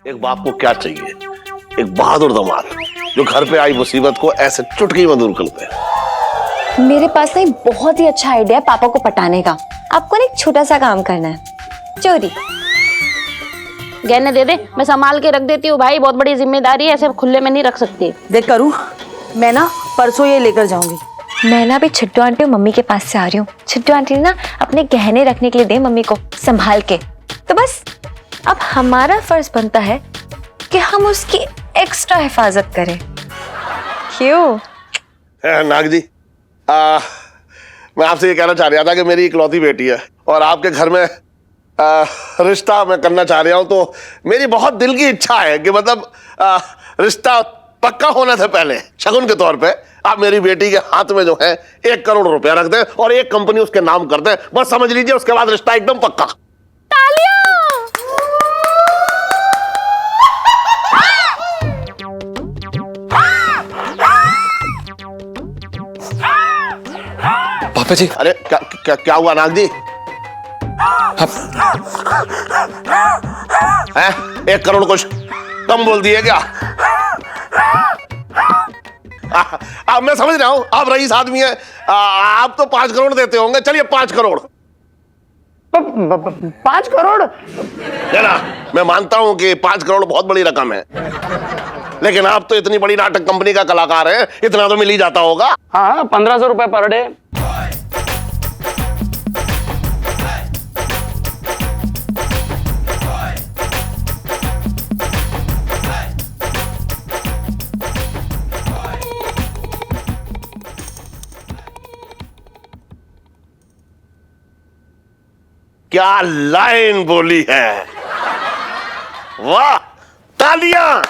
एक बाप को क्या चाहिए? एक बहादुर दामाद जो घर पे आई मुसीबत को ऐसे चुटकी में दूर कर दे। मेरे पास ना एक बहुत ही अच्छा आइडिया है पापा को पटाने का। आपको ना एक छोटा सा काम करना है, चोरी। गहने दे दे, मैं संभाल के रख देती हूँ भाई, बहुत बड़ी जिम्मेदारी है, ऐसे खुले में नहीं रख सकती। देख करूँ, मैं ना परसों ये लेकर जाऊंगी। मैं ना अभी छिट्टू आंटी और मम्मी के पास से आ रही हूँ। छिट्टू आंटी ना अपने गहने रखने के लिए दे मम्मी को संभाल के। तो बस अब हमारा फर्ज बनता है कि हम उसकी एक्स्ट्रा हिफाजत करें। क्यों? नाग जी, मैं आपसे ये कहना चाह रहा था कि मेरी इकलौती बेटी है और आपके घर में रिश्ता मैं करना चाह रहा हूं, तो मेरी बहुत दिल की इच्छा है कि मतलब रिश्ता पक्का होने से पहले शगुन के तौर पे आप मेरी बेटी के हाथ में जो है 1 करोड़ रुपया रख दें और एक कंपनी उसके नाम कर दें। बस समझ लीजिए, उसके बाद रिश्ता एकदम पक्का। पापा जी। अरे क्या हुआ नाग जी? है 1 करोड़ कुछ कम बोल दिए क्या? अब मैं समझ रहा हूं आप रईस आदमी है, आप तो 5 करोड़ देते होंगे। चलिए 5 करोड़। 5 करोड़? है ना, मैं मानता हूं कि 5 करोड़ बहुत बड़ी रकम है, लेकिन आप तो इतनी बड़ी नाटक कंपनी का कलाकार हैं, इतना तो मिल ही जाता होगा। हाँ, 1500 रुपए पर डे। क्या लाइन बोली है, वाह, तालियां।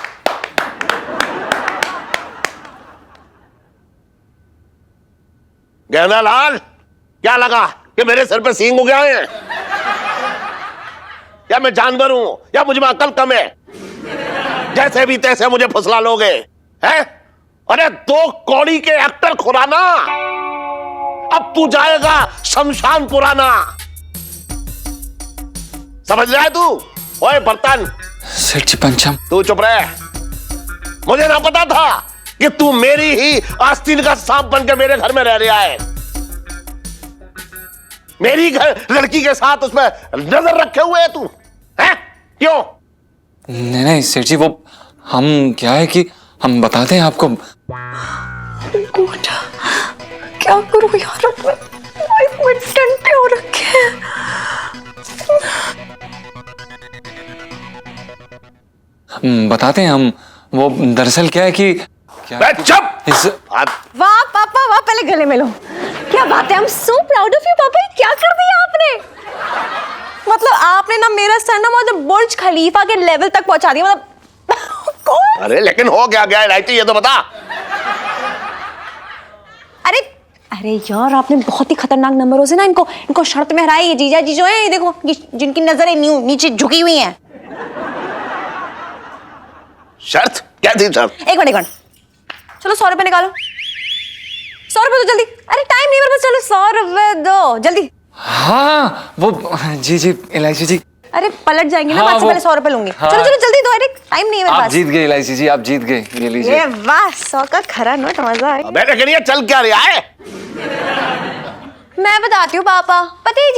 गहना लाल, क्या लगा कि मेरे सर पे सींग उग गए हैं? या मैं जानवर हूं या मुझ में अकल कम है? जैसे भी तैसे मुझे फुसला लोगे हैं? अरे 2 कौड़ी के एक्टर खुराना, अब तू जाएगा शमशान पुराना। समझ रहा है तू? ओए बर्तन, सेठ जी पंचम। तू चुप रहे। मुझे ना पता था कि तू मेरी ही आस्तीन का सांप बन के मेरे घर में रह रहा है। मेरी घर लड़की के साथ उसमें नजर रखे हुए है तू, है? क्यों? नहीं सेठ जी, वो हम क्या है कि हम बताते हैं आपको। क्या करूं यार, लाइफ में टंटे हो रखे हैं। बताते हैं हम। वो दरअसल क्या है कि चुप। वाह पापा वाह, पहले गले मिलो। क्या बात है, I'm so proud of you पापा। क्या कर दिया आपने? मतलब आपने ना मेरा सर ना मतलब बुर्ज खलीफा के लेवल तक पहुंचा दिया। मतलब कौन? अरे लेकिन हो क्या गया इलायची, ये तो बता। अरे यार, आपने बहुत ही खतरनाक नंबरों से ना इनको शर्त में हराया। ये जीजा जी जो है, ये देखो, जिनकी नजरें नीचे झुकी हुई हैं। शर्त क्या थी शर्त? एक मिनट, चलो 100 रुपए निकालो। 100 रुपए दो जल्दी। अरे टाइम नहीं मेरे पास, चलो 100 रुपए दो जल्दी। हाँ वो जी इलायची जी। अरे पलट जाएंगे ना, हाँ, बाद से पहले 100 रुपए लूंगी। हाँ, चलो जल्दी दो, अरे टाइम नहीं है मेरे आप पास। जीत गए इलायची जी, आप जीत गए। ये लीजिए। वाह, 100 का खरा नोट, मजा आया। अबे लेकिन ये चल क्या रहा है? मैं बताती हूँ पापा। पता है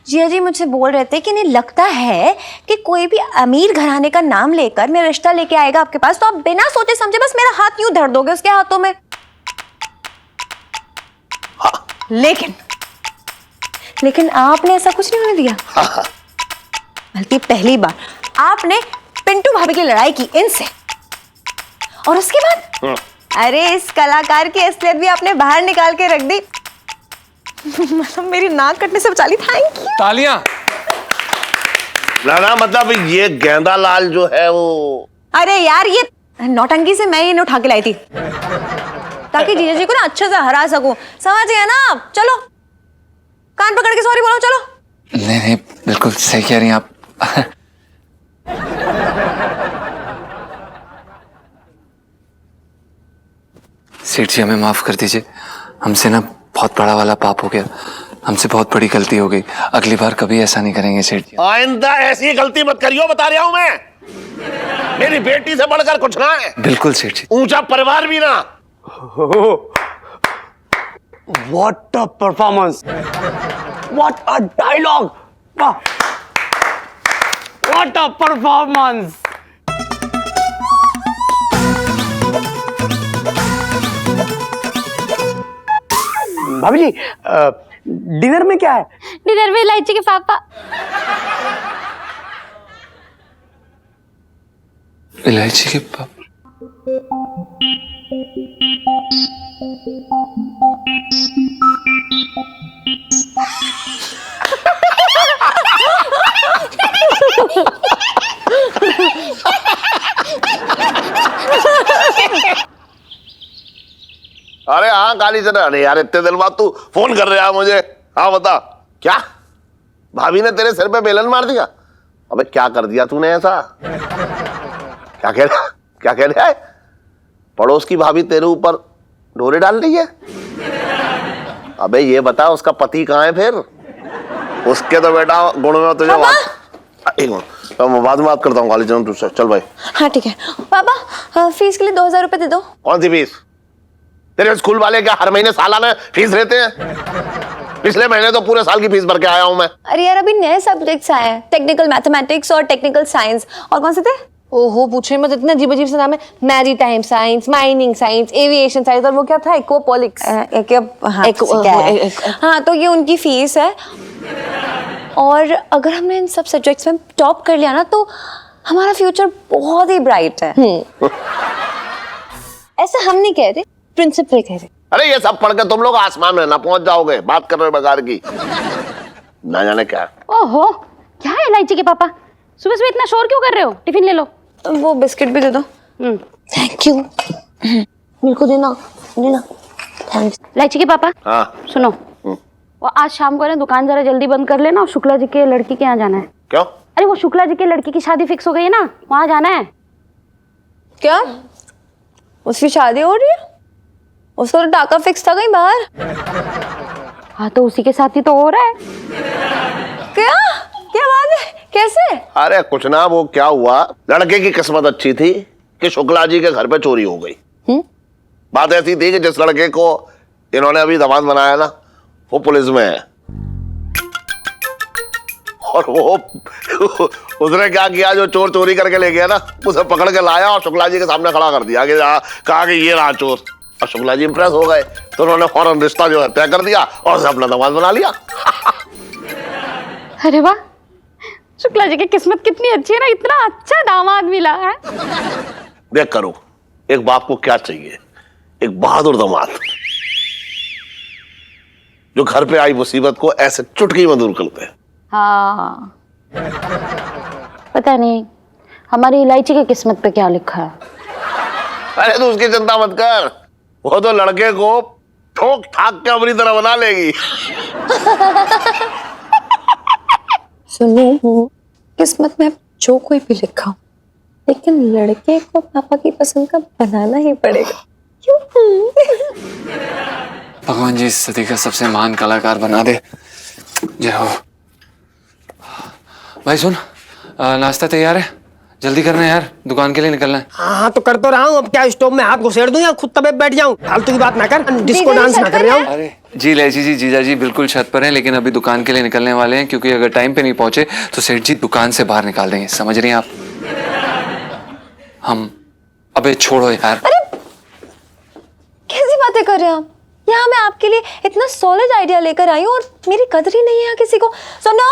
जीजा जी मुझसे बोल रहे थे कि नहीं लगता है कि कोई भी अमीर घराने का नाम लेकर मेरा रिश्ता लेके आएगा आपके पास, तो आप बिना सोचे समझे बस मेरा हाथ यूं धर दोगे उसके हाथों में। हाँ। लेकिन आपने ऐसा कुछ नहीं होने दिया। हाँ। बल्कि पहली बार आपने पिंटू भाभी की लड़ाई की इनसे, और उसके बाद अरे इस कलाकार की असलियत भी आपने बाहर निकाल के रख दी। मतलब मेरी नाक कटने से बचा ली। Thank you. तालियां। ना मतलब ये गेंदा लाल जो है वो, अरे यार, ये नौटंकी से मैं इन्हें उठा के लाई थी ताकि जीजा जी को ना अच्छे से हरा सकूं। समझ गया ना आप? चलो कान पकड़ के सॉरी बोलो, चलो। नहीं बिल्कुल सही कह रही हैं आप। सेठ जी हमें माफ कर दीजिए, हमसे ना बहुत बड़ा वाला पाप हो गया, हमसे बहुत बड़ी गलती हो गई। अगली बार कभी ऐसा नहीं करेंगे सेठ जी। आइंदा ऐसी गलती मत करियो, बता रहा हूं मैं। मेरी बेटी से बढ़कर कुछ ना है, बिल्कुल सेठ जी। ऊंचा परिवार भी ना। What a performance, what a dialogue, what a performance. भाभी जी, डिनर में क्या है? डिनर में इलायची के पापा। इलायची के पाप। अरे हाँ काली चना, अरे यार इतने दिन बाद तू फोन कर रहा है मुझे। हाँ बता क्या, भाभी ने तेरे सिर पे बेलन मार दिया? अबे क्या कर दिया तूने ऐसा? क्या कह रहा है? पड़ोस की भाभी तेरे ऊपर डोरे डाल रही है? अबे ये बता उसका पति कहाँ है फिर? उसके तो बेटा गुण में तुझे एक मिनट, मैं बाद में बात करता हूँ काली चना तुझसे। चल भाई। हाँ ठीक है पापा, फीस के लिए 2000 रुपए दे दो। कौन सी फीस? तेरे स्कूल वाले क्या हर महीने सालाना फीस लेते हैं? पिछले महीने तो पूरे साल की फीस भर के आया हूं मैं। अरे यार अभी नए सब्जेक्ट्स आए हैं, टेक्निकल मैथमेटिक्स और टेक्निकल साइंस। और कौन से थे? ओहो पूछे मत, इतना अजीब अजीब सा नाम है। Maritime science, mining science, aviation science, और वो क्या था, एक्वापॉलिक्स। हाँ तो ये उनकी फीस है। और अगर हमने इन सब सब्जेक्ट्स में टॉप कर लिया ना तो हमारा फ्यूचर बहुत ही ब्राइट है। ऐसा हम नहीं कह रहे, प्रिंसिपल कह रहे। अरे ये सब पढ़ के तुम लोग आसमान में ना पहुंच जाओगे, बात कर रहे हो बेकार की। ना जाने क्या। ओहो, क्या है इलायची के पापा? सुबह सुबह इतना शोर क्यों कर रहे हो? टिफिन ले लो। वो बिस्किट भी दे दो। Thank you. मेरे को देना थैंक्स। इलायची के पापा, हाँ सुनो, वो आज शाम को ना दुकान जरा जल्दी बंद कर लेना और शुक्ला जी के लड़की के यहाँ जाना है। क्यों? अरे वो शुक्ला जी के लड़की की शादी फिक्स हो गई है ना, वहाँ जाना है। क्या उसकी शादी हो रही है? उसका तो टाका फिक्स था कहीं बाहर। हाँ तो उसी के साथ ही तो हो रहा है। क्या क्या बात है, कैसे? अरे कुछ ना, वो क्या हुआ, लड़के की किस्मत अच्छी थी कि शुक्ला जी के घर पे चोरी हो गई। बात ऐसी थी कि जिस लड़के को इन्होंने अभी दामाद बनाया ना वो पुलिस में है। और वो उसने क्या किया, जो चोर चोरी करके ले गया ना उसे पकड़ के लाया और शुक्ला जी के सामने खड़ा कर दिया कि कहा कि ये रहा चोर। और शुक्ला जी इंप्रेस हो गए तो उन्होंने फौरन रिश्ता जो है तय कर दिया और उसे अपना दामाद बना लिया। अरे वाह, शुक्ला जी की किस्मत कितनी अच्छी है ना, इतना अच्छा दामाद मिला है। देख करो, एक बाप को क्या चाहिए, एक बहादुर दामाद जो घर पे आई मुसीबत को ऐसे चुटकी में दूर करते हैं। हाँ, पता नहीं हमारी इलायची की किस्मत पे क्या लिखा है। अरे तो उसकी चिंता मत कर, वो तो लड़के को ठोक ठाक के अपनी तरह बना लेगी। सुनिए, किस्मत में जो कोई भी लिखा हो, लेकिन लड़के को पापा की पसंद का बनाना ही पड़ेगा। क्यों? भगवान जी इस सदी का सबसे महान कलाकार बना दे। जय हो। भाई सुन, नाश्ता तैयार है, जल्दी करना है यार, दुकान के लिए निकलना है। हाँ तो कर तो रहा हूँ, अब क्या स्टोव में हाथ घुसेड़ दूं या खुद तबे बैठ जाऊं? फालतू की बात ना कर, डिस्को डांस ना कर रहा हूँ। अरे जी इलायची जी, जीजा जी बिल्कुल छत पर हैं, लेकिन अभी दुकान के लिए निकलने वाले हैं, क्योंकि अगर टाइम पे नहीं पहुंचे तो सेठ जी दुकान से बाहर निकाल देंगे, समझ रही हैं आप? हम अबे छोड़ो यार। कैसी बातें कर रहे हैं आप? यहाँ मैं आपके लिए इतना सॉलिड आइडिया लेकर आई हूँ और मेरी कदर ही नहीं है किसी को। सुनो,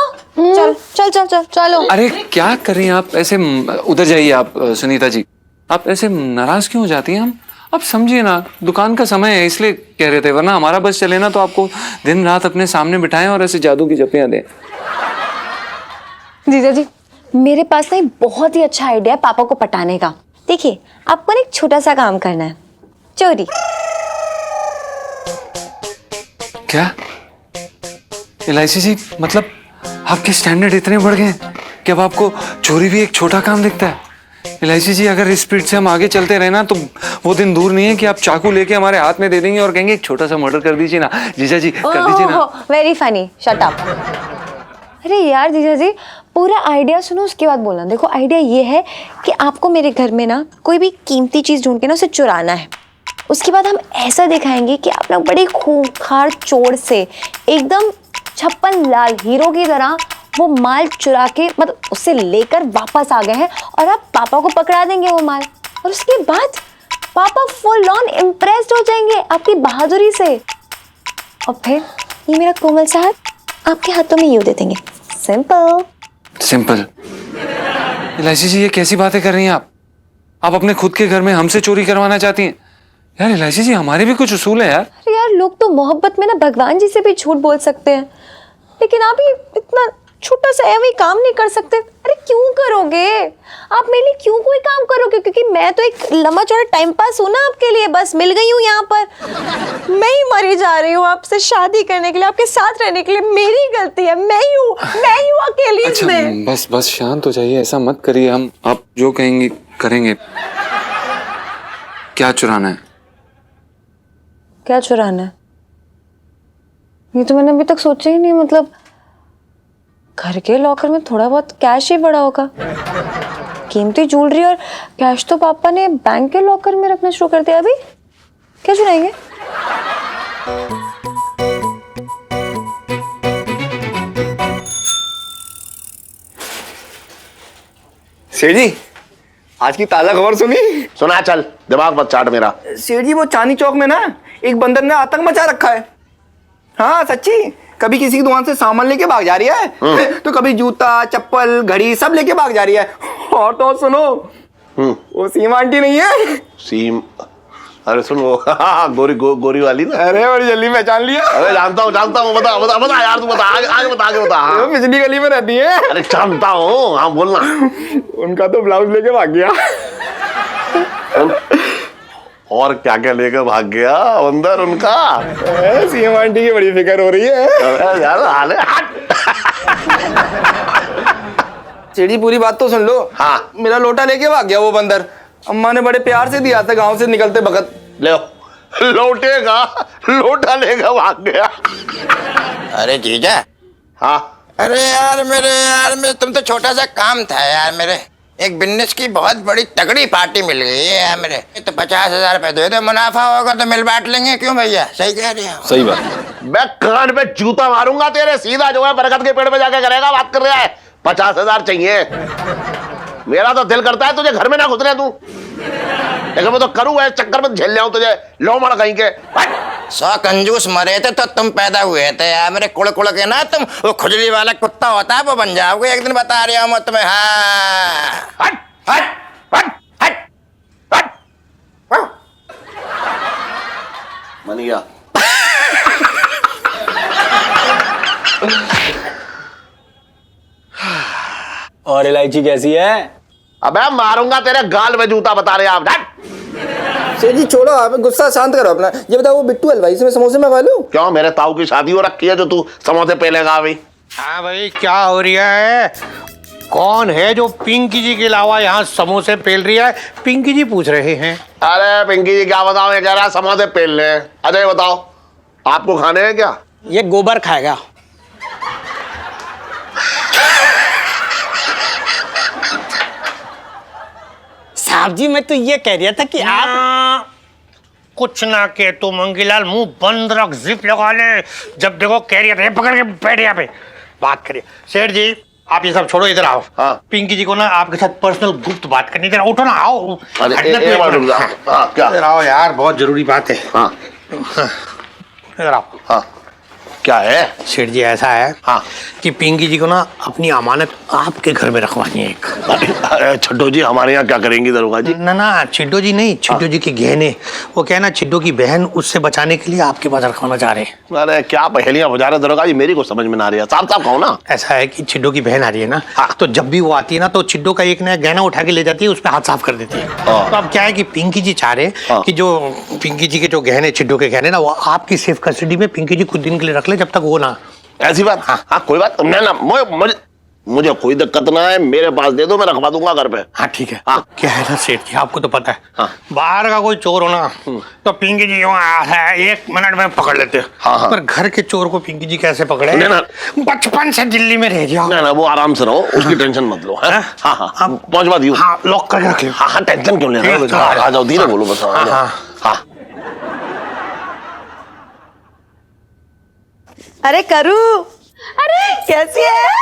चल चल चल चल चलो। अरे क्या कर रही हैं आप ऐसे? उधर जाइए आप सुनीता जी, आप ऐसे नाराज क्यों हो जाती हैं? हम आप समझिए ना, दुकान का समय है इसलिए कह रहे थे, वरना हमारा बस चले ना तो आपको दिन रात अपने सामने बिठाएं और ऐसे जादू की जप्पियां दें। जीजा जी, मेरे पास ना बहुत ही अच्छा आइडिया है पापा को पटाने का। देखिए, आपको ना एक छोटा सा काम करना है, चोरी। क्या इलायची जी, मतलब आपके स्टैंडर्ड इतने बढ़ गए कि अब आपको चोरी भी एक छोटा काम दिखता है? इलायची जी, अगर इस स्पीड से हम आगे चलते रहे ना तो वो दिन दूर नहीं है कि आप चाकू लेके हमारे हाथ में दे देंगे और कहेंगे एक छोटा सा मर्डर कर दीजिए ना। जीजा जी कर दीजिए ना। Very funny, shut up. अरे यार जीजा जी, पूरा आइडिया सुनो, उसके बाद बोलना। देखो आइडिया ये है कि आपको मेरे घर में ना कोई भी कीमती चीज़ ढूंढ के ना उसे चुराना है। उसके बाद हम ऐसा दिखाएंगे कि आप लोग बड़ी खूंखार चोर से एकदम छप्पन लाल हीरो की तरह वो माल चुरा के मतलब उससे लेकर वापस आ गए हैं, और आप पापा को पकड़ा देंगे वो माल। और उसके बाद पापा फुल ऑन इम्प्रेस्ड हो जाएंगे आपकी बहादुरी से, और फिर ये मेरा कोमल सा हाथ आपके हाथों में यूं दे देंगे। Simple simple. इलायची जी, ये कैसी बातें कर रही हैं आप? आप अपने खुद के घर में हमसे चोरी करवाना चाहती हैं? यार इलायची जी, हमारे भी कुछ उसूल है यार। अरे यार, लोग तो मोहब्बत में ना भगवान जी से भी झूठ बोल सकते हैं, लेकिन आप ये इतना छोटा सा ऐਵੇਂ काम नहीं कर सकते। अरे क्यों करोगे आप मेरे लिए, क्यों कोई काम करोगे? क्योंकि मैं तो एक लंबा चौड़ा टाइम पास हूँ ना आपके लिए, बस मिल गई हूँ यहाँ पर। मैं ही मरी जा रही हूँ आपसे शादी करने के लिए, आपके साथ रहने के लिए। मेरी गलती है, मैं ही हूँ अकेली अच्छा इसमें। बस शांत हो जाइए, ऐसा मत करिए। हम आप जो कहेंगे करेंगे। क्या चुराना है? क्या चुराना है? ये तो मैंने अभी तक सोचा ही नहीं। मतलब घर के लॉकर में थोड़ा बहुत कैश ही पड़ा होगा। कीमती ज्वेलरी और कैश तो पापा ने बैंक के लॉकर में रखना शुरू कर दिया। अभी क्या चुराएंगे? सेठ जी, आज की ताजा खबर सुनी? सुना, चल दिमाग मत चाट मेरा। सेठ जी, वो चांदनी चौक में ना एक बंदर ने आतंक मचा रखा है। हाँ सच्ची, कभी किसी की दुकान से सामान लेके भाग जा रही है, तो कभी जूता चप्पल घड़ी सब लेके भाग जा रही है। और तो और सुनो, वो सीमा आंटी नहीं है? सीम? अरे सुन, वो गोरी वाली ना। अरे बड़ी जल्दी पहचान लिया। अरे जानता हूँ। बता यार, तू बता, आगे बता। वो पिछली गली में रहती है। अरे जानता हूँ, हाँ बोलना। उनका तो ब्लाउज लेके भाग गया। और क्या क्या लेकर भाग गया अंदर उनका? सीमा आंटी की बड़ी फिक्र हो रही है। अरे यार हाले हट। सेठ जी, पूरी बात तो सुन लो। हाँ। मेरा लोटा लेके भाग गया वो बंदर। अम्मा ने बड़े प्यार से दिया था गांव से निकलते वक्त। ले लोटा लेकर भाग गया। अरे जीजा। हाँ। अरे यार मेरे तुम तो छोटा सा काम था यार मेरे। एक बिजनेस की बहुत बड़ी तगड़ी पार्टी मिल गई है यार मेरे। तो 50,000 रुपए दे दो, मुनाफा होगा तो मिल बांट लेंगे। क्यों भैया, सही कह रहे हो? सही बात। मैं कान पे जूता मारूंगा तेरे। सीधा जो है बरगद के पेड़ पे जाके करेगा। बात कर रहा है 50,000 चाहिए। मेरा तो दिल करता है तुझे घर में ना घुसने दूं, लेकिन मैं तो करूँ ऐसे चक्कर में झेल जाऊं तुझे। लो मड़ कहीं के। 100 कंजूस मरे थे तो तुम पैदा हुए थे यार मेरे। कुड़ के ना तुम वो खुजली वाला कुत्ता होता है वो बन जाओगे एक दिन, बता रहा हूँ मैं तुम्हें। हाँ हट हट हट हट हट। मनिया और इलायची कैसी है? अबे मारूंगा तेरे गाल में जूता, बता रहे आप। हट। सेठ जी छोड़ो, आप गुस्सा शांत करो अपना। ये बताओ, वो बिट्टू हलवाई इसमें समोसे मंगवा लूं? क्यों, मेरे ताऊ की शादी हो रखी है जो तू समोसे पेलेगा अभी? हाँ भाई, क्या हो रहा है? कौन है जो पिंकी जी के अलावा यहाँ समोसे पेल रही है? पिंकी जी पूछ रहे हैं। अरे पिंकी जी क्या बताओ, ये कह रहा है समोसे पेल ले। अजय बताओ, आपको खाने हैं क्या? ये गोबर खाएगा। साहब जी, मैं तो ये कह रहा था कि आप कुछ ना कह तो मंगीलाल, मुंह बंद रख, जिप लगा ले। जब देखो कह रही है पकड़ के बैठ यहाँ पे बात करिए। सेठ जी आप ये सब छोड़ो, इधर आओ। हाँ। पिंकी जी को ना आपके साथ पर्सनल गुप्त बात करनी। इधर उठो ना, आओ। अरे हटना तो एक बार एक रुक जा। बार। हाँ, क्या? इधर आओ यार, बहुत जरूरी बात है। हाँ इधर आओ। हाँ, क्या है? सेठ जी ऐसा है हाँ। कि पिंकी जी को ना अपनी अमानत आपके घर में रखवानी है एक। अरे छड्डो जी हमारे यहाँ क्या करेंगी दरोगा जी? ना छिड्डो जी नहीं, छिड्डो जी के गहने। वो क्या है ना, छिड्डो की बहन उससे बचाने के लिए आपके पास रखवाना चाह रहे हैं। अरे क्या पहेलियां बुझा रहे दरोगा जी, मेरी को समझ में ना आ रही है। साफ साफ कहो ना। ऐसा है कि छिड्डो की बहन आ रही है ना, तो जब भी वो आती है ना तो छिड्डो का एक नया गहना उठा के ले जाती है, उस पर हाथ साफ कर देती है। तो अब क्या है कि पिंकी जी चाह रहे कि जो पिंकी जी के जो गहने, छिड्डो के गहने ना, वो आपकी सेफ कस्टडी में पिंकी जी कुछ दिन के लिए रख ले, जब तक वो ना। ऐसी बात? हाँ, कोई बात नहीं ना। मुझे मुझे कोई दिक्कत ना है, मेरे पास दे दो, मैं रखवा दूंगा घर पे। हाँ ठीक है। हाँ। क्या है ना सेठ जी, आपको तो पता है हाँ। बाहर का कोई चोर हो ना तो पिंकी जी यूं है 1 मिनट में पकड़ लेते हैं। हाँ, हाँ। पर घर के चोर को पिंकी जी कैसे पकड़े? नहीं, ना। बचपन से दिल्ली में रह गया। ना ना, वो आराम से रहो, उसकी टेंशन मत लो। हाँ हाँ हाँ, पहुंचवा दियो। हाँ लॉक करके रख लो। हाँ हाँ, टेंशन क्यों ले रहे हो? आ जाओ, धीरे बोलो बस। हाँ हाँ। हाँ। अरे करू, अरे कैसी है?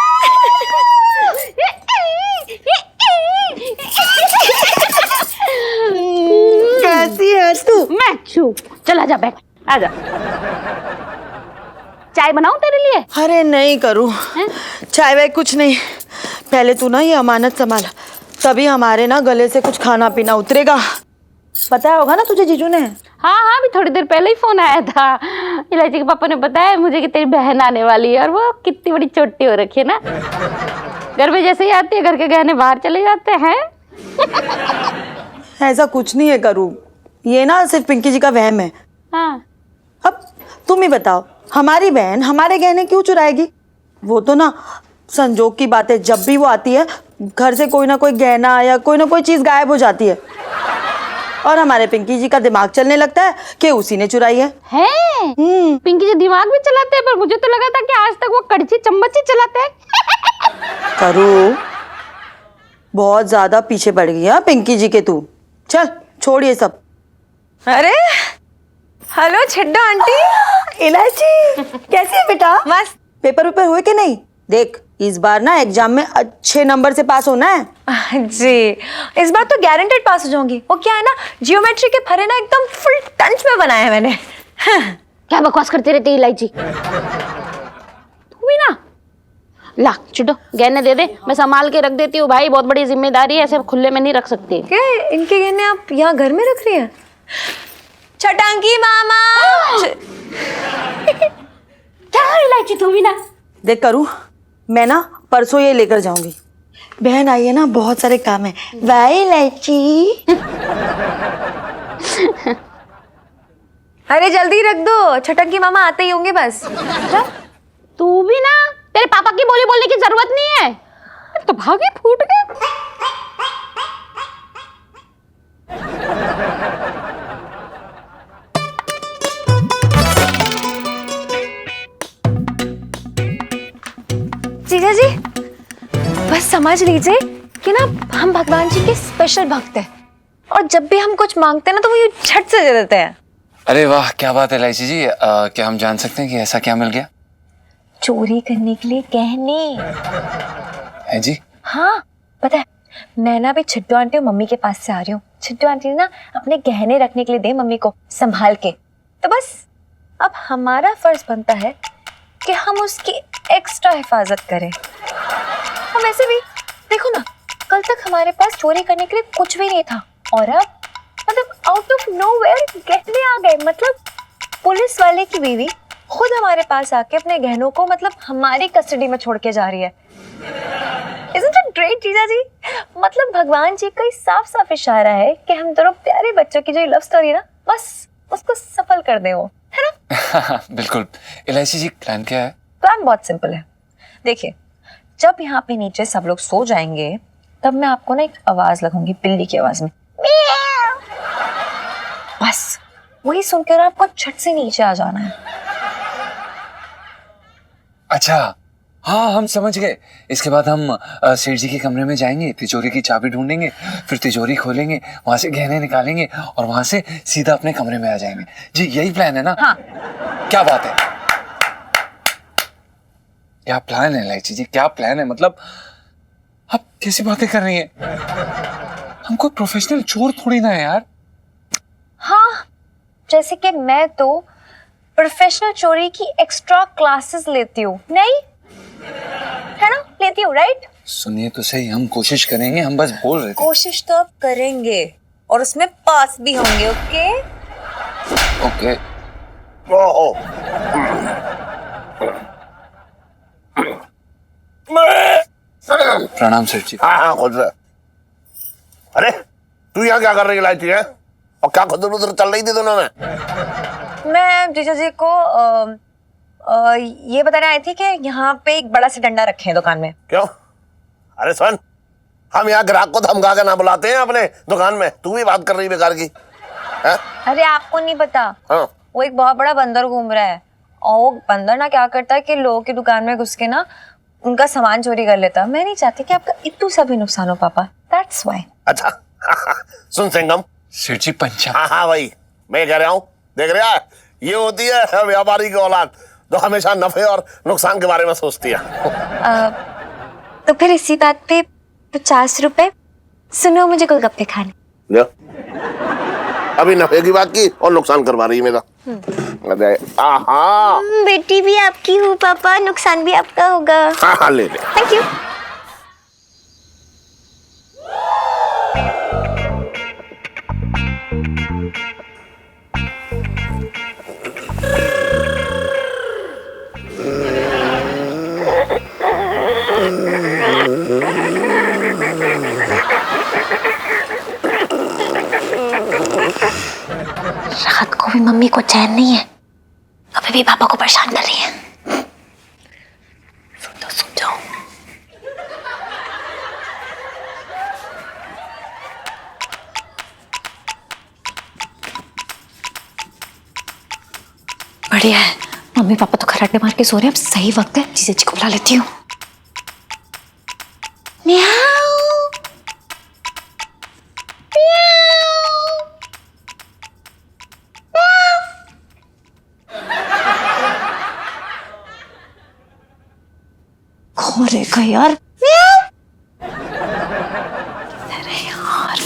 कैसी है तू? मैं चुप, चला जा बैठ, आजा। चाय बनाऊं तेरे लिए? अरे नहीं करूँ, चाय वाय कुछ नहीं। पहले तू ना ये अमानत संभाल, तभी हमारे ना गले से कुछ खाना पीना उतरेगा। पता होगा ना तुझे जीजू ने? हाँ हाँ, अभी थोड़ी देर पहले ही फोन आया था। इलायची के पापा ने बताया मुझे कि तेरी बहन आने वाली है, और वो कितनी बड़ी चोटी हो रखी है ना। घर में जैसे ही आती है घर के गहने बाहर चले जाते हैं। ऐसा कुछ नहीं है करू, ये ना सिर्फ पिंकी जी का वहम है। हाँ। अब तुम ही बताओ, हमारी बहन हमारे गहने क्यों चुराएगी? वो तो ना संजोग की बात है, जब भी वो आती है घर से कोई ना कोई गहना या कोई ना कोई चीज गायब हो जाती है, और हमारे पिंकी जी का दिमाग चलने लगता है कि उसी ने चुराई है। पिंकी जी दिमाग भी चलाते हैं, पर मुझे तो लगा था कि आज तक वो कड़छी चम्मच ही चलाते हैं। करू, बहुत ज्यादा पीछे पड़ गई है पिंकी जी के तू। चल छोड़ ये सब। अरे हेलो छिड्डो आंटी। इलायची कैसी है बेटा? मस्त। पेपर वेपर हुए कि नहीं? देख इस बार ना एग्जाम में अच्छे नंबर से पास होना है। जी, इस बार तो गारंटेड पास हो जाऊंगी। वो क्या है ना, जियोमेट्री के फरे ना एकदम फुल टंच में बनाए हैं मैंने। क्या बकवास करती रहती है इलायची? तू भी ना ला चिड्डो, गहने दे दे, मैं संभाल के रख देती हूँ भाई, बहुत बड़ी जिम्मेदारी है, ऐसे खुले में नहीं रख सकती। क्या इनके गहने आप यहाँ घर में रख रही हैं? छटांगी मामा। क्या इलायची तू भी ना? देख करूँ, मैं ना परसों ये लेकर जाऊंगी। बहन आई है ना, बहुत सारे काम है। वाह इलायची। अरे जल्दी रख दो, छटंकी मामा आते ही होंगे बस। तू भी ना, तेरे पापा की बोली बोलने की जरूरत नहीं है, तो भागे फूट गए। जीजा जी बस समझ लीजिए कि ना हम भगवान जी के स्पेशल भक्त हैं, और जब भी हम कुछ मांगते हैं ना तो वो ये झट से दे देते हैं। अरे वाह, क्या बात है इलायची जी। क्या हम जान सकते हैं कि ऐसा क्या मिल गया? चोरी करने के लिए गहने। है जी? हाँ पता है, मैं ना अभी छिट्टू आंटी और मम्मी के पास से आ रही हूँ। छिट्टू आंटी ने ना अपने गहने रखने के लिए दे मम्मी को संभाल के, तो बस अब हमारा फर्ज बनता है कि हम उसकी एक्स्ट्रा हिफाजत करें। और वैसे भी देखो ना, कल तक हमारे पास चोरी करने के लिए कुछ भी नहीं था, और अब मतलब आउट ऑफ नोवेयर गहने आ गए। मतलब पुलिस वाले की बीवी खुद हमारे पास आके अपने गहनों को मतलब हमारी कस्टडी में छोड़ के जा रही है। Isn't it great जीजा जी? मतलब भगवान जी का साफ साफ इशारा है कि हम दोनों प्यारे बच्चों की जो लव स्टोरी है ना, बस उसको सफल कर दे वो, है ना? बिल्कुल। इलायची जी प्लान क्या है? प्लान बहुत सिंपल है। देखिए, जब यहाँ पे नीचे सब लोग सो जाएंगे तब मैं आपको ना एक आवाज लगाऊंगी, बिल्ली की आवाज में, बस वही सुनकर आपको छट से नीचे आ जाना है। अच्छा हाँ, हम समझ गए। इसके बाद हम सेठ जी के कमरे में जाएंगे, तिजोरी की चाबी ढूंढेंगे, फिर तिजोरी खोलेंगे, वहां से गहने निकालेंगे और वहां से सीधा अपने कमरे में आ जाएंगे। जी यही प्लान है ना? हाँ। क्या बात है, क्या प्लान है इलायची जी, क्या प्लान है? मतलब आप कैसी बातें कर रही हैं? हम कोई प्रोफेशनल चोर थोड़ी ना है यार। हाँ, जैसे कि मैं तो प्रोफेशनल चोरी की एक्स्ट्रा क्लासेस लेती हूँ, नहीं है ना? लेती हूँ, राइट? सुनिए तो सही, हम कोशिश करेंगे, हम बस बोल रहे थे। कोशिश तो आप करेंगे और उसमें पास भी होंगे, ओके? ओके। प्रणाम सेठ जी। हाँ हाँ, खुद से। अरे तू यहाँ क्या कर रही है इलायची है? और क्या खुद उधर चल रही थी दोनों में? मैं जीजा जी को ये बताने आई थी कि यहाँ पे एक बड़ा सा डंडा रखे हैं दुकान में। क्यों? अरे सुन, हम यहाँ ग्राहक को धमका के ना बुलाते हैं अपने दुकान में। तू भी बात कर रही बेकार की है? अरे आपको नहीं पता, हाँ। वो एक बहुत बड़ा बंदर घूम रहा है और वो बंदर ना क्या करता है कि लोगों की दुकान में घुस के ना उनका सामान चोरी कर लेता। मैं नहीं चाहती कि आपका इतू सा भी नुकसान हो पापा, दैट्स व्हाई। अच्छा सुन सिंघम। सेठ जी पंचा। हाँ हाँ भाई, मैं कह रहा हूँ, देख रहा है, ये होती है व्यापारी की औलाद, तो हमेशा नफे और नुकसान के बारे में सोचती है। तो फिर इसी बात पे 50 रुपए। सुनो, मुझे गोलगप्पे खाने। अभी नफे की बात की और नुकसान करवा रही है मेरा। अरे आहा, बेटी भी आपकी हूँ पापा, नुकसान भी आपका होगा। हाँ हाँ ले ले। Thank you. रात को भी मम्मी को चैन नहीं है, अभी भी पापा को परेशान कर रही है। सो जाओ। बढ़िया है, मम्मी पापा तो खर्राटे मार के सो रहे हैं, अब सही वक्त है जीजा जी को बुला लेती हूँ। रहेगा यार। अरे यार,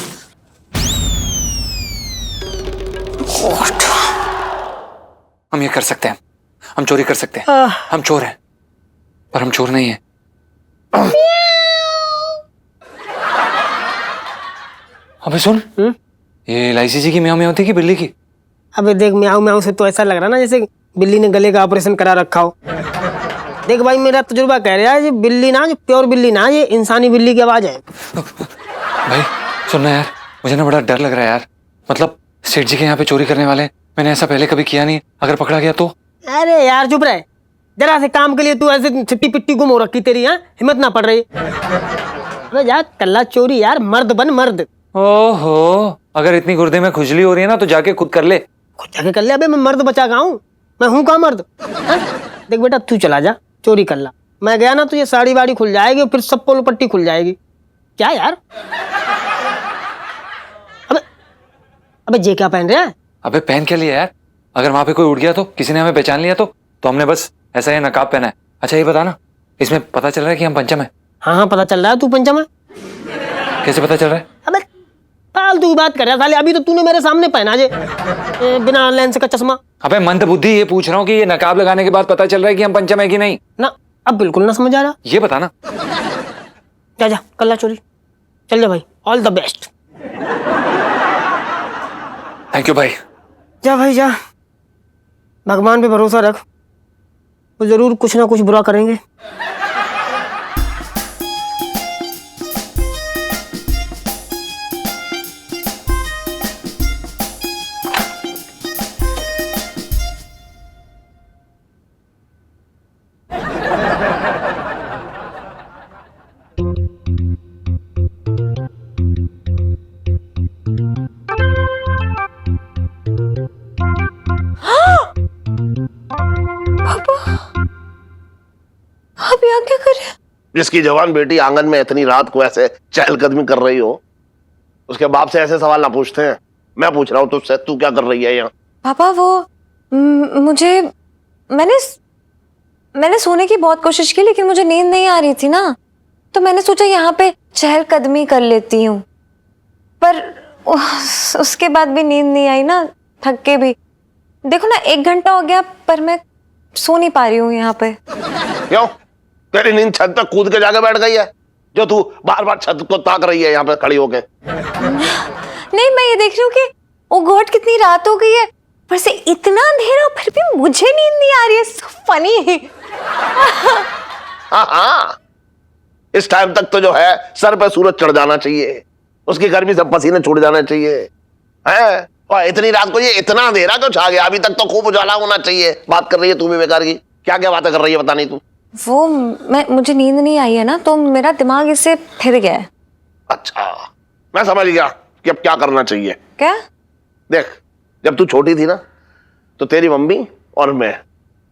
हम ये कर सकते हैं, हम चोरी कर सकते हैं। हम चोर हैं, पर हम चोर नहीं हैं। अबे सुन, ये एलआईसी जी की म्याऊं म्याऊं थी कि बिल्ली की? अबे देख, म्याऊं म्याऊं से तो ऐसा लग रहा ना जैसे बिल्ली ने गले का ऑपरेशन करा रखा हो। देख भाई, मेरा तजुर्बा कह रहा है ये बिल्ली ना, जो प्योर बिल्ली ना, ये इंसानी बिल्ली की आवाज है। भाई सुनना यार, मुझे ना बड़ा डर लग रहा है यार। मतलब सेठ जी के यहाँ पे चोरी करने वाले, मैंने ऐसा पहले कभी किया नहीं, अगर पकड़ा गया तो? अरे यार चुप रहे, जरा से काम के लिए तू ऐसे छिट्टी पिट्टी गुम हो रखी तेरी, यहाँ हिम्मत ना पड़ रही। अबे जा कल्ला चोरी यार, मर्द बन मर्द। ओहो, अगर इतनी गुर्दे में खुजली हो रही है ना तो जाके खुद कर ले। खुद जाके कर ले। अबे मैं मर्द बचा कहाँ हूँ, मैं हूँ कहाँ मर्द? देख बेटा, तू चला जा चोरी कर ला, मैं गया ना तो ये साड़ी वाड़ी खुल जाएगी, फिर सब पोलो पट्टी खुल जाएगी। क्या यार? अबे जे क्या पहन रहा है? अबे पहन क्या लिया यार? अगर वहां पे कोई उड़ गया तो, किसी ने हमें पहचान लिया तो हमने बस ऐसा ही नकाब पहना है। अच्छा ये बता ना, इसमें पता चल रहा है कि हम पंचम है? हाँ पता चल रहा है तू पंचम है। कैसे पता चल रहा है? अबे फालतू की बात कर रहा है साले, अभी तो तूने मेरे सामने पहना जे बिना लेंस का चश्मा। अबे मंद बुद्धि, ये पूछ रहा हूँ कि ये नकाब लगाने के बाद पता चल रहा है कि हम पंचम है कि नहीं? ना, अब बिल्कुल ना समझ आ रहा। ये बता ना। जा जा कर ला चोरी, चल जा भाई, all the best. Thank you भाई। जा भाई जा, भगवान पे भरोसा रख, वो जरूर कुछ ना कुछ बुरा करेंगे। आप यहाँ क्या कर रहे हैं? जिसकी जवान बेटी आंगन में इतनी रात को ऐसे चहलकदमी कर रही हो, उसके बाप से ऐसे सवाल ना पूछते हैं। मैं पूछ रहा हूँ तुझसे, तू क्या कर रही है यहाँ? पापा वो मुझे मैंने सोने की बहुत कोशिश की, लेकिन मुझे नींद नहीं आ रही थी ना, तो मैंने सोचा यहाँ पे चहलकदमी कर लेती हूँ, पर उसके बाद भी नींद नहीं आई ना, थक के भी। देखो ना 1 घंटा हो गया, पर मैं सो नहीं पा रही हूँ यहाँ पे। क्यों? तेरी नींद छत पर कूद के जाके बैठ गई है, जो तू बार बार छत को ताक रही है यहाँ पे खड़ी होके? नहीं, मैं ये देख रही हूँ कि ओ गॉड कितनी रात हो गई है, पर से इतना अंधेरा, फिर भी मुझे नींद नहीं आ रही है। So funny. हाँ, इस टाइम तक तो जो है सर पे सूरज चढ़ जाना चाहिए, उसकी गर्मी से पसीने छूट जाने चाहिए है। और इतनी रात को ये इतना अंधेरा क्यों छा गया? अभी तक तो खूब उजाला होना चाहिए। बात कर रही है तू भी बेकार की, क्या क्या बातें कर रही है बता नहीं तू? वो मुझे नींद नहीं आई है ना, तो मेरा दिमाग इससे फिर गया है। अच्छा, मैं समझ गया कि अब क्या करना चाहिए। क्या? देख, जब तू छोटी थी ना, तो तेरी मम्मी और मैं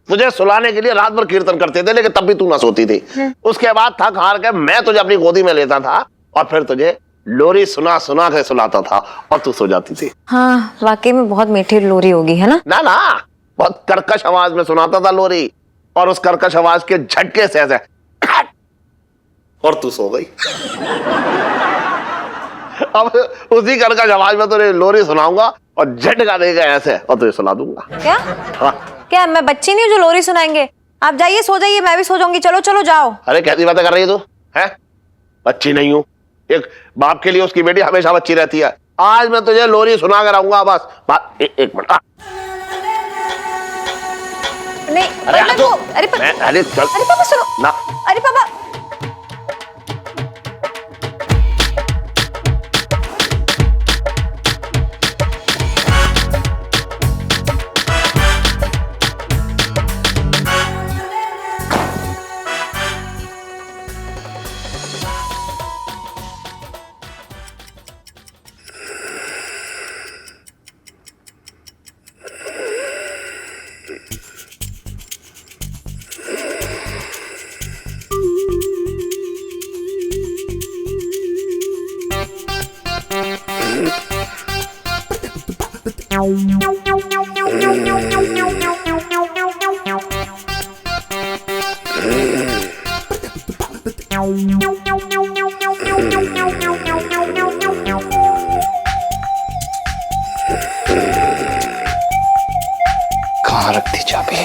तुझे सुलाने के लिए रात भर कीर्तन करते थे, लेकिन तब भी तू ना सोती थी। उसके बाद थक हार के मैं तुझे अपनी गोदी में लेता था और फिर तुझे लोरी सुना सुना के सुलाता था और तू सो जाती थी। हाँ, वाकई में बहुत मीठी लोरी होगी, है ना? ना ना, बहुत कर्कश आवाज में सुनाता था लोरी, और उस कर्कश आवाज के झटके से ऐसे और तू सो गई। अब उसी कर्कश आवाज में तुझे लोरी सुनाऊंगा और झटका देगा ऐसे और तुझे सुला दूंगा। क्या? हाँ। क्या मैं बच्ची नहीं हूँ जो लोरी सुनाएंगे? आप जाइए, सो जाइए, मैं भी सो जाऊंगी। चलो चलो जाओ। अरे कैसी बातें कर रही है तू? है बच्ची नहीं हूं। एक बाप के लिए उसकी बेटी हमेशा बच्ची रहती है। आज मैं तुझे लोरी सुना कर आऊंगा बस। एक मिनट। नहीं, अरे अरे तो अरे अरे चल। अरे पापा सुनो ना। अरे पापा। कहाँ रख दी चाबी?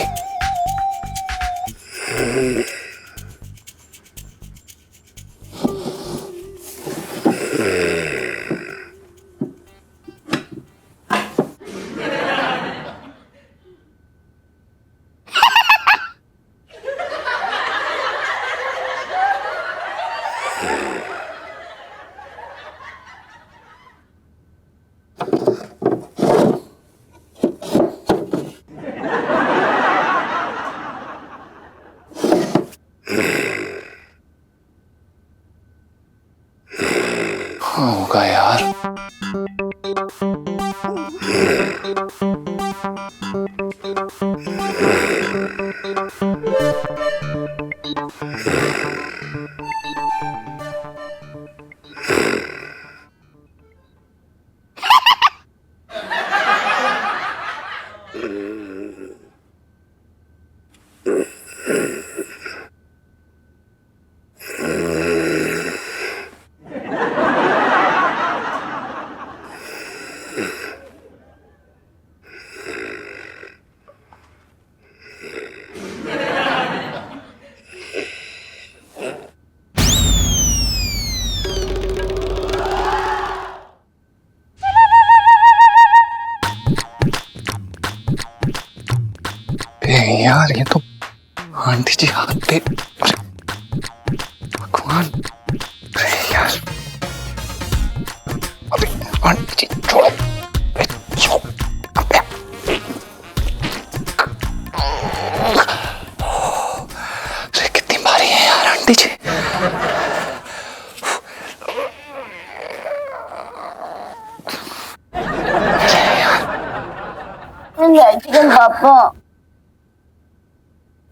होगा यार। यार ये तो आंटी जी हाथ पे। अरे भगवान, अरे यार, अबे आंटी जी छोड़ो। अरे कितनी भारी है यार आंटी जी। पापा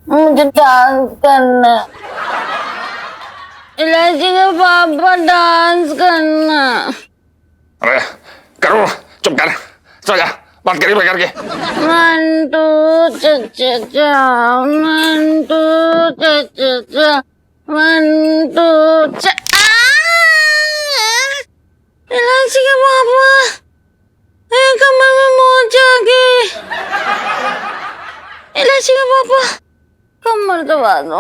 मुझे डांस करना। इलायची का पापा डांस करना। अरे करो, चुप कर, सो जा, बात करिए करके। 1 2 cha 1 2 cha 1 2 cha। इलायची का पापा, कमर में मोच आ गई। इलायची का पापा, कमर दबा दो,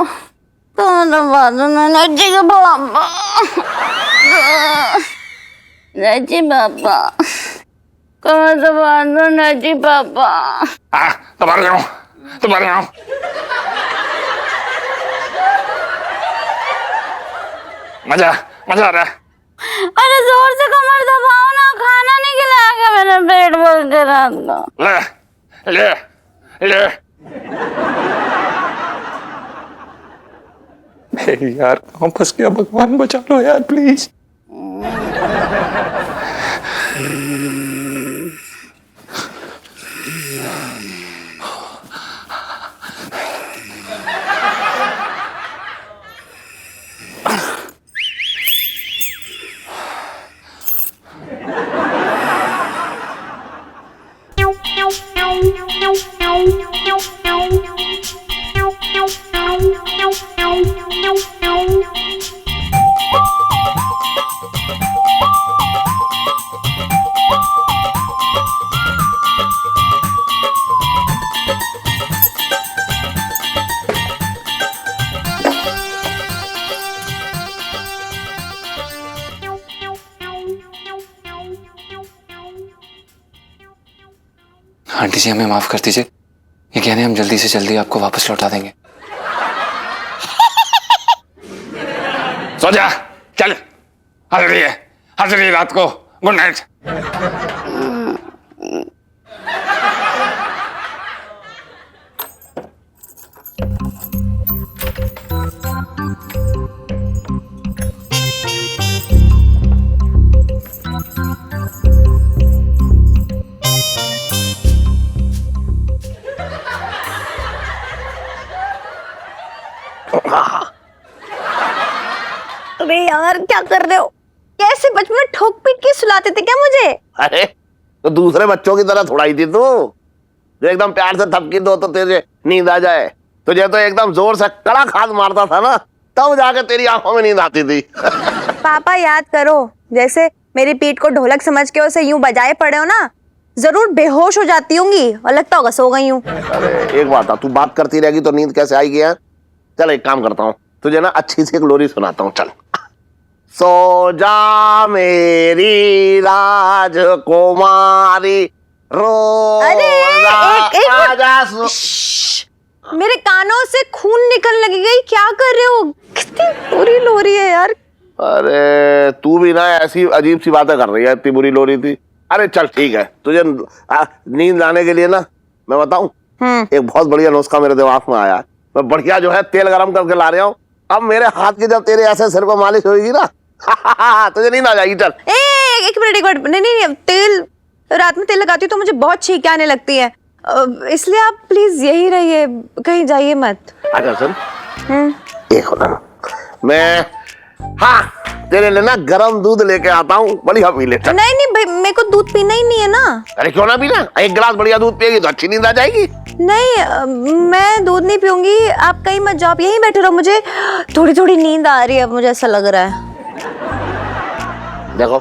कमर दबा दो ना इलायची का पापा। इलायची पापा, कमर दबा दो इलायची पापा। तुम्हारे जाओ, तुम्हारे जाओ। मजा मजा आ रहा है। अरे जोर से कमर दबाओ ना, खाना नहीं खिलाएगा मेरा पेट भर के रात को। ले ले ले। यार कहाँ फंस गया, भगवान बचा लो यार प्लीज। आंटी जी हमें माफ कर दीजिए, ये गहने हम जल्दी से जल्दी आपको वापस लौटा देंगे। सो जा, चल, हंस रही है रात को। Good night. अरे यार क्या कर रहे हो? कैसे बचपन में ठोक पीट के सुलाते थे क्या मुझे? अरे तो दूसरे बच्चों की तरह थोड़ा ही थी तू, जो एकदम प्यार से थपकी दो तो तेरे नींद आ जाए। तुझे तो एकदम जोर से कड़ा खाद मारता था ना, तब जाके तेरी आंखों में नींद आती थी। पापा याद करो, जैसे मेरी पीठ को ढोलक समझ के उसे यूं बजाए पड़े हो ना, जरूर बेहोश हो जाती होंगी और लगता होगा सो गई हूँ। अरे एक बात, तू बात करती रहेगी तो नींद कैसे आएगी यार? चल एक काम करता हूँ, तुझे ना अच्छी सी एक लोरी सुनाता हूँ। चल। सो जा मेरी राजकुमारी, मेरे कानों से खून निकलने लगी गई, क्या कर रहे हो? कितनी बुरी लोरी है यार। अरे तू भी ना ऐसी अजीब सी बातें कर रही है, इतनी बुरी लोरी थी। अरे चल ठीक है, तुझे नींद लाने के लिए ना मैं बताऊं, एक बहुत बढ़िया नुस्खा मेरे दिमाग में आया है। मैं बढ़िया जो है तेल गरम करके ला रहा हूँ। अब मेरे हाथ की जब तेरे ऐसे सिर पर मालिश होगी ना, तुझे नींद आ जाएगी। चल एक मिनट, नहीं, तेल रात में तेल लगाती हूँ तो मुझे बहुत छींकें आने लगती है, इसलिए आप प्लीज यही रहिए, कहीं जाइए मत। अच्छा सुन, एक ना मैं तेरे लिए ना गरम दूध लेके आता हूँ, बढ़िया पी ले। नहीं भाई, मेरे को दूध पीना ही नहीं है ना। अरे क्यों ना पीना, एक गिलास बढ़िया दूध पिएगी तो अच्छी नींद आ जाएगी। नहीं मैं दूध नहीं पीऊंगी, आप कहीं मत जाओ, यहीं बैठे रहो, मुझे थोड़ी थोड़ी नींद आ रही है, मुझे ऐसा लग रहा है। देखो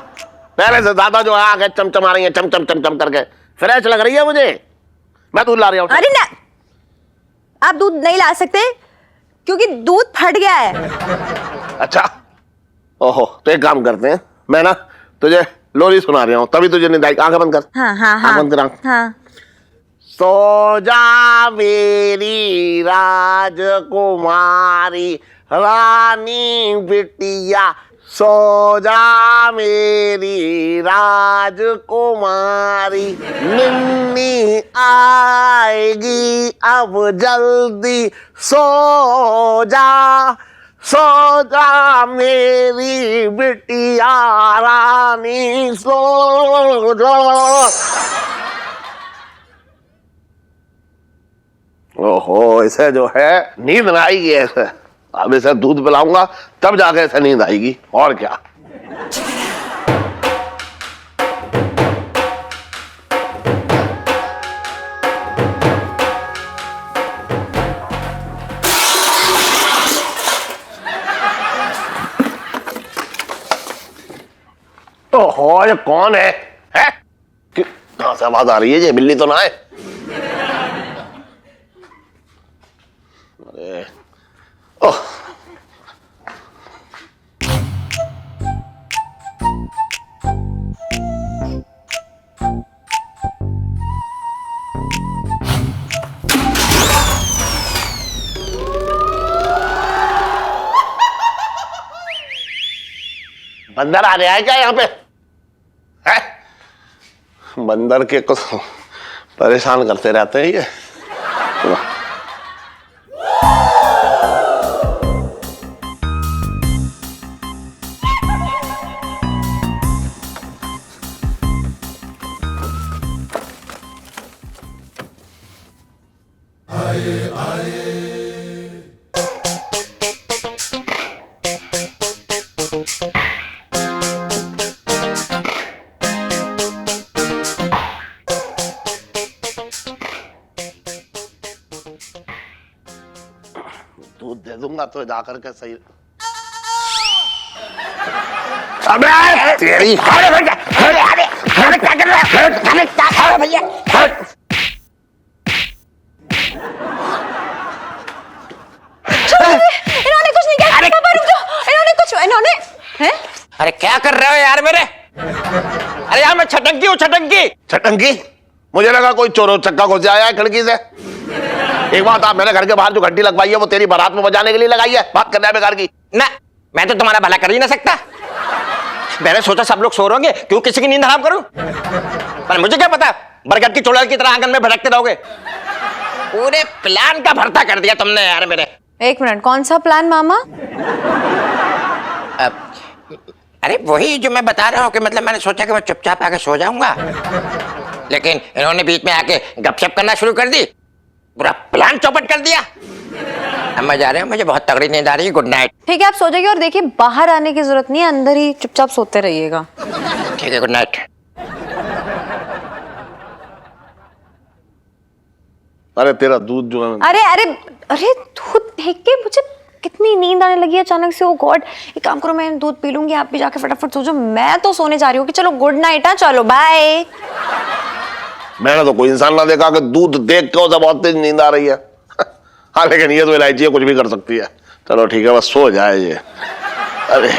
पहले से ज्यादा जो आगे चमचम आ रही है, चमचम चमचम करके फ्रेश लग रही है मुझे, मैं दूध ला रही हूँ। अरे ना, आप दूध नहीं ला सकते क्योंकि दूध फट गया है। अच्छा, ओहो, तो एक काम करते हैं, मैं ना तुझे लोरी सुना रहा हूँ, तभी तुझे नींद आएगी। आंखें बंद कर। हाँ बंद कर। हाँ। सो जा मेरी राजकुमारी, रानी बिटिया, सो जा मेरी राजकुमारी, निन्नी आएगी अब जल्दी, सो जा मेरी बिटिया रानी, सो जा। ओहो, इसे जो है नींद ना आएगी ऐसे, अब इसे दूध पिलाऊंगा तब जाके इसे नींद आएगी, और क्या। ओहो, ये कौन है? कहां से आवाज आ रही है? ये बिल्ली तो ना है? अरे ओह, बंदर आ रहा है क्या यहाँ पे? है? बंदर के कुछ परेशान करते रहते हैं ये। दूध दे दूंगा तो जाकर के सही। अबे तेरी क्या कर रहा है क्या खा रहा भैया? इन्होंने कुछ नहीं किया। पापा रुक जाओ। इन्होंने हैं? अरे क्या कर रहे हो यार मेरे? अरे यार मैं छटंकी हूँ, छटंकी। छटंकी? मुझे लगा कोई चोर चक्का घुस आया है खिड़की से। एक बात, आप मेरे घर के बाहर जो घंटी लगवाई है वो तेरी बारात में बजाने के लिए लगाई है? बात करना है बेकार की। ना, मैं तो तुम्हारा भला कर ही ना सकता। मैंने सोचा सब लोग सो रहोगे, क्यों किसी की नींद हराम करूं? पर मुझे क्या पता, बरगद की चुड़ैल की तरह आंगन में भटकते रहोगे। पूरे प्लान का भरता कर दिया तुमने यार मेरे। एक मिनट, कौन सा प्लान मामा? अरे वही जो मैं बता रहा हूँ कि मतलब मैंने सोचा कि मैं चुपचाप आके सो जाऊंगा, लेकिन इन्होंने बीच में आके गपशप करना शुरू कर दी, पूरा प्लान चौपट कर दिया। अब मैं जा रहा हूँ, मुझे बहुत तगड़ी नींद आ रही है। Good night. ठीक है, आप सो जाइए और देखिए बाहर आने की जरूरत नहीं है, अंदर ही चुपचाप सोते रहिएगा। ठीक है, गुड नाइट। अरे तेरा दूध जो है। अरे अरे अरे, दूध देख के मुझे कितनी नींद आने लगी है अचानक से। ओ गॉड, एक काम करो, मैं दूध पी लूंगी, आप भी जाके फटाफट सो जाओ। मैं तो सोने जा रही हूँ कि चलो गुड नाइट। चलो बाय। मैंने तो कोई इंसान ना देखा कि दूध देख के उसे बहुत तेज नींद आ रही है। हाँ, लेकिन ये तो इलायची है, कुछ भी कर सकती है। चलो ठीक है, बस सो जाए ये। अरे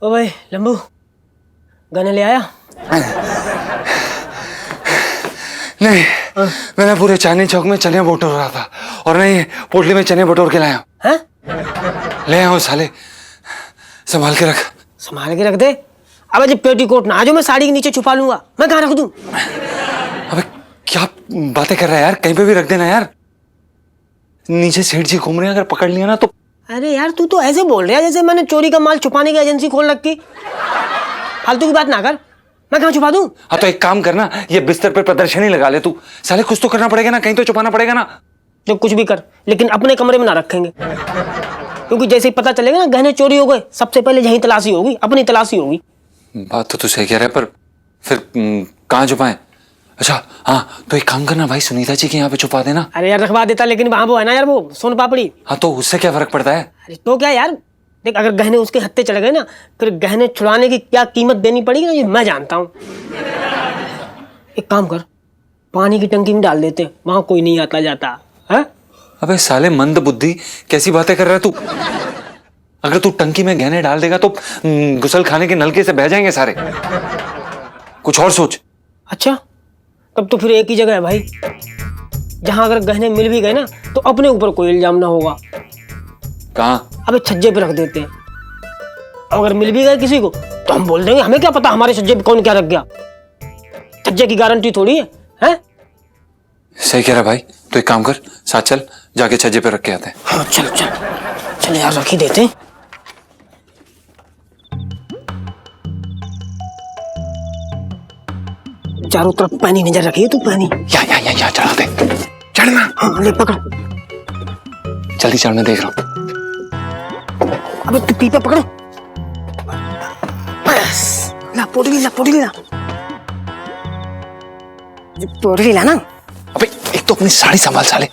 ओ भाई लंबू, गाने ले आया? नहीं, मैंने पूरे चांदनी चौक में चने बटोर रहा था और नहीं पोटली में चने बटोर के लाया हूँ। हैं? ले आओ साले, संभाल के रख। संभाल के रख दे। अब जब पेटीकोट ना आ जाओ, मैं साड़ी के नीचे छुपा लूंगा। मैं कहाँ रख दूं? अबे क्या बातें कर रहा है यार, कहीं पे भी रख देना यार। नीचे सेठ जी घूम रहे हैं, अगर पकड़ लिया ना तो। अरे यार, तू तो ऐसे बोल रहा है जैसे मैंने चोरी का माल छुपाने की एजेंसी खोल रखी। फालतू की बात ना कर। मैं कहाँ छुपा दूं? हाँ तो एक काम करना, ये बिस्तर पे प्रदर्शनी लगा ले तू। साले कुछ तो करना पड़ेगा ना, कहीं तो छुपाना पड़ेगा ना। जो कुछ भी कर, लेकिन अपने कमरे में ना रखेंगे, क्योंकि जैसे ही पता चलेगा ना गहने चोरी हो गए, सबसे पहले यही तलाशी होगी, अपनी तलाशी होगी। बात तो तू सही कह रहा है, पर फिर कहाँ छुपाएं? अच्छा हाँ, तो एक काम करना भाई, सुनीता जी के यहाँ पे छुपा देना। अरे यार रखवा देता, लेकिन वहां वो है ना यार, वो सोन पापड़ी। हाँ तो उससे क्या फर्क पड़ता है? अरे तो क्या यार, देख अगर गहने उसके हत्थे चढ़ गए ना, फिर गहने छुड़ाने की क्या कीमत देनी पड़ेगी ना, ये मैं जानता हूँ। एक काम कर, पानी की टंकी में डाल देते, वहां कोई नहीं आता जाता है। अबे साले मंद बुद्धि, कैसी बातें कर रहा है तू? अगर तू टंकी में गहने डाल देगा तो गुसल खाने के नलके से बह जाएंगे सारे। कुछ और सोच। अच्छा, तब तो फिर एक ही जगह है भाई, जहां अगर गहने मिल भी गए ना तो अपने ऊपर कोई इल्जाम ना होगा। कहाँ? अबे छज्जे पे रख देते हैं, अगर मिल भी गए किसी को तो हम बोल देंगे हमें क्या पता हमारे छज्जे पे कौन क्या रख गया। छज्जे की गारंटी थोड़ी है, हैं? सही कह रहा भाई, तो एक काम कर, साथ चल, जाके छज्जे पे रख के आते हैं। हाँ चल चल चल यार, रख ही देते हैं। चारों तरफ पानी नजर रखिए तू, पानी। या चढ़ा दे, चढ़ना। हाँ ले पकड़, जल्दी चढ़, मैं देख रहा हूँ। अबे तू पीपा पकड़ो, बस ला पोटली ला, पोटली ला, पोटली ला ना। अबे एक तो अपनी साड़ी संभाल साले।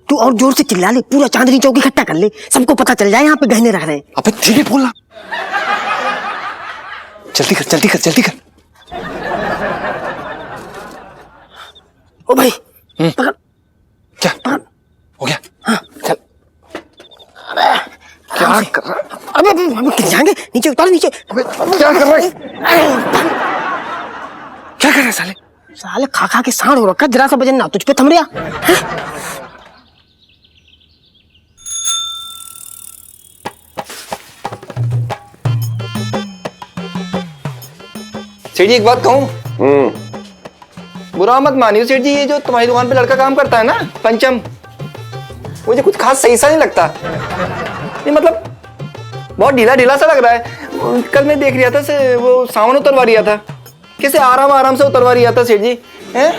तू और जोर से चिल्ला ले, पूरा चांदनी चौक इकट्ठा कर ले, सबको पता चल जाए यहाँ पे गहने रख रहे हैं। अबे धीरे बोलना, जल्दी कर जल्दी कर जल्दी कर। ओ भाई पकड़। क्या पकड़। हो गया? हाँ चल। क्या कर रहा है? अबे हम गिर जाएंगे, नीचे उतार, नीचे। क्या कर रहा है? क्या कर रहा है साले? साले खा खा के सांड हो रखा, जरा सा वजन ना तुझ पे थम रहा। सेठ जी एक बात कहूँ, बुरा मत मानियो सेठ जी, ये जो तुम्हारी दुकान पे लड़का काम करता है ना, पंचम, मुझे कुछ खास सही सा नहीं लगता। ये मतलब बहुत ढीला ढीला सा लग रहा है। कल मैं देख रहा था से वो सामान उतरवा रिया था, कैसे आराम आराम से उतरवा रिया था सेठ जी। हैं?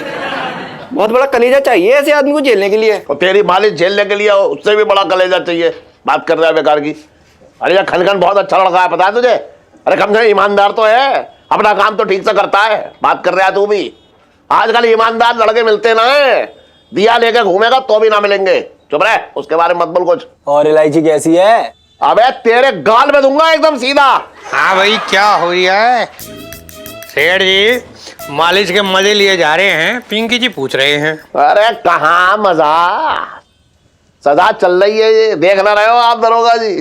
बहुत बड़ा कलेजा चाहिए ऐसे आदमी को झेलने के लिए। और तेरी मालिश झेलने के लिए उससे भी बड़ा कलेजा चाहिए। बात कर रहा है बेकार की। अरे यार खनखन बहुत अच्छा लड़का है, पता है तुझे? अरे कम से कम ईमानदार तो है, अपना काम तो ठीक से करता है। बात कर रहा है तू भी। आजकल ईमानदार लड़के मिलते ना है, दिया लेके घूमेगा तो भी ना मिलेंगे। चुप रहे, उसके बारे में मत बोल कुछ। और इलायची कैसी है? अबे तेरे गाल में दूंगा एकदम सीधा। हाँ भाई, क्या हो रहा है? सेठ जी मालिश के मजे लिए जा रहे हैं, पिंकी जी पूछ रहे हैं। अरे कहाँ मजा, सदा चल रही है ये, देख ना रहे हो आप दरोगा जी?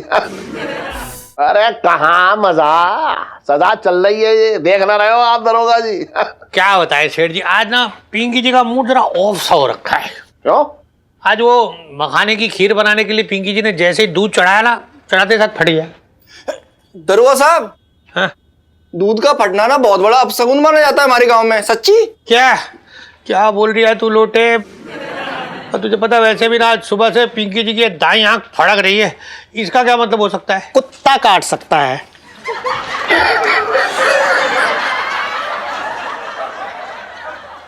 अरे कहाँ मजा, सदा चल रही है ये, देख ना रहे हो आप दरोगा जी? क्या बताए सेठ जी, आज ना पिंकी जी का मूड जरा ऑफ सा हो रखा है। क्यों? आज वो मखाने की खीर बनाने के लिए पिंकी जी ने जैसे ही दूध चढ़ाया ना, चढ़ाते साथ फट गया। दरोगा साहब, हाँ? दूध का फटना ना बहुत बड़ा अपशगुन माना जाता है हमारे गांव में। सच्ची? क्या क्या बोल रही है तू लोटे? और तुझे पता वैसे भी ना आज सुबह से पिंकी जी की दाईं आंख फड़क रही है, इसका क्या मतलब हो सकता है? कुत्ता काट सकता है।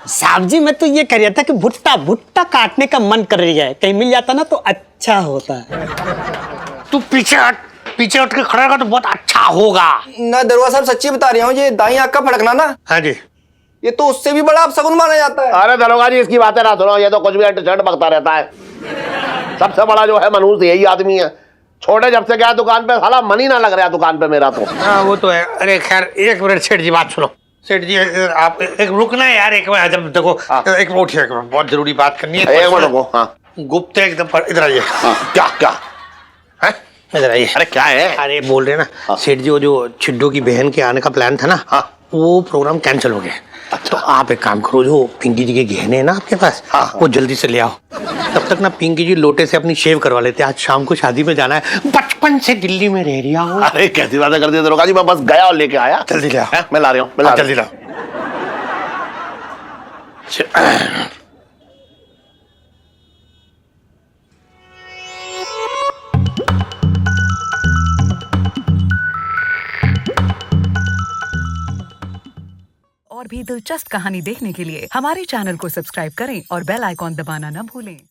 साहब जी मैं तो ये कह रहा था कि भुट्टा भुट्टा काटने का मन कर रही है, कहीं मिल जाता ना तो अच्छा होता है। तू पीछे हट के खड़ा रहा तो बहुत अच्छा होगा। ना दरोगा साहब सच्ची बता रहा हूँ, ये दाई आंख का फड़कना ना, हाँ जी, ये तो उससे भी बड़ा अपशगुन माना जाता है। अरे दरोगा जी इसकी बातें ना सुनो, ये तो कुछ भी एंटरटेनमेंट बकता रहता है। सबसे बड़ा जो है मनुष्य यही आदमी है। छोटे जब से गया दुकान पे, साला मन ही ना लग रहा दुकान पे मेरा तो। हाँ वो तो है। अरे खैर एक मिनट सेठ जी, बात सुनो। सेठ जी आप एक रुकना है यार, एक मिनट जब देखो, एक मिनट उठिए, बहुत जरूरी बात करनी है। एक मिनट रुको। हाँ गुप्त एकदम, इधर आइए। क्या क्या है? इधर आइए। अरे क्या है? अरे बोल रहे ना सेठ जी, वो जो छिड्डो की बहन के आने का प्लान था ना, वो प्रोग्राम कैंसिल हो गया। तो आप एक काम करो, जो पिंकी जी के गहने हैं ना आपके पास, वो जल्दी से ले आओ। तब तक ना पिंकी जी लोटे से अपनी शेव करवा लेते हैं, आज शाम को शादी में जाना है। बचपन से दिल्ली में रह रही हूँ। अरे कैसी बातें कर दी दरोगा जी, मैं बस गया और लेके आया। जल्दी ले आओ। मैं ला रही हूँ, जल्दी लाओ। और भी दिलचस्प कहानी देखने के लिए हमारे चैनल को सब्सक्राइब करें और बेल आइकॉन दबाना न भूलें।